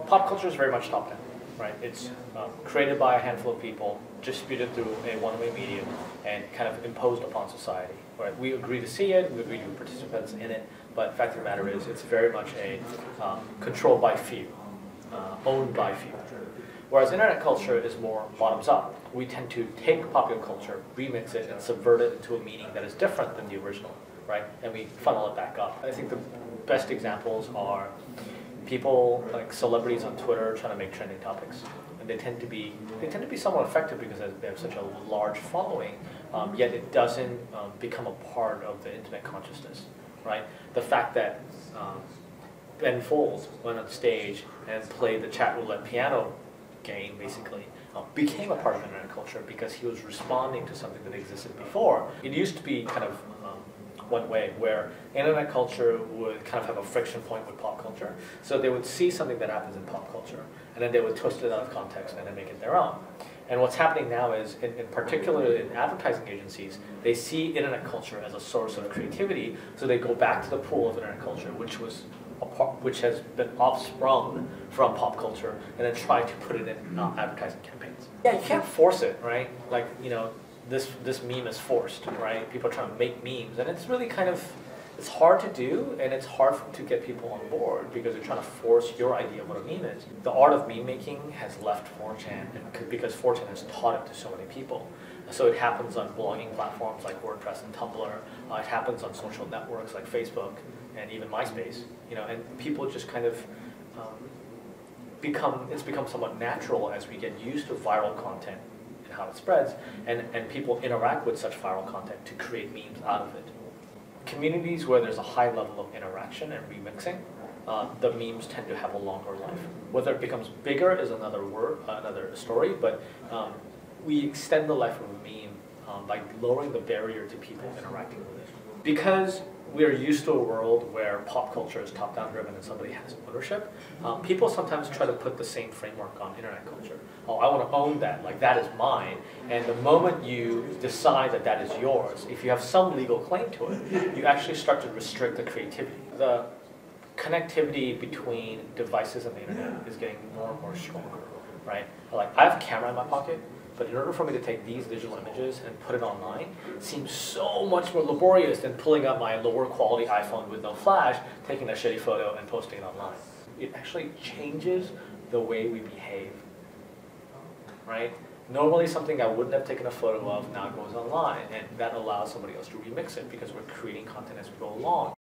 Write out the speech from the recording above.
Pop culture is very much top-down, right? It's created by a handful of people, distributed through a one-way medium, and kind of imposed upon society. Right? We agree to see it, we agree to be participants in it, but the fact of the matter is it's very much a controlled by few, owned by few. Whereas internet culture is more bottoms-up. We tend to take popular culture, remix it, and subvert it into a meaning that is different than the original, right? And we funnel it back up. I think the best examples are people like celebrities on Twitter trying to make trending topics, and they tend to be somewhat effective because they have such a large following. Yet it doesn't become a part of the internet consciousness, right? The fact that Ben Folds went on stage and played the chat roulette piano game, basically, became a part of internet culture because he was responding to something that existed before. It used to be kind of one way, where internet culture would kind of have a friction point with pop culture. So they would see something that happens in pop culture, and then they would twist it out of context and then make it their own. And what's happening now is, in particular in advertising agencies, they see internet culture as a source of creativity, so they go back to the pool of internet culture, which has been offsprung from pop culture, and then try to put it in advertising campaigns. Yeah, you can't force it, right? Like, you know, this meme is forced, right? People are trying to make memes, and it's really kind of, it's hard to do, and it's hard to get people on board because they're trying to force your idea of what a meme is. The art of meme making has left 4chan because 4chan has taught it to so many people. So it happens on blogging platforms like WordPress and Tumblr. It happens on social networks like Facebook and even MySpace. You know, and people just kind of it's become somewhat natural as we get used to viral content and how it spreads, and people interact with such viral content to create memes out of it. Communities where there's a high level of interaction and remixing, the memes tend to have a longer life. Whether it becomes bigger is another story, but we extend the life of a meme by lowering the barrier to people interacting with it. Because we are used to a world where pop culture is top-down driven and somebody has ownership, people sometimes try to put the same framework on internet culture. Oh, I want to own that, like that is mine. And the moment you decide that that is yours, if you have some legal claim to it, you actually start to restrict the creativity. The connectivity between devices and the internet is getting more and more stronger, right? Like, I have a camera in my pocket, but in order for me to take these digital images and put it online, it seems so much more laborious than pulling up my lower quality iPhone with no flash, taking a shitty photo and posting it online. It actually changes the way we behave, right? Normally something I wouldn't have taken a photo of now goes online, and that allows somebody else to remix it because we're creating content as we go along.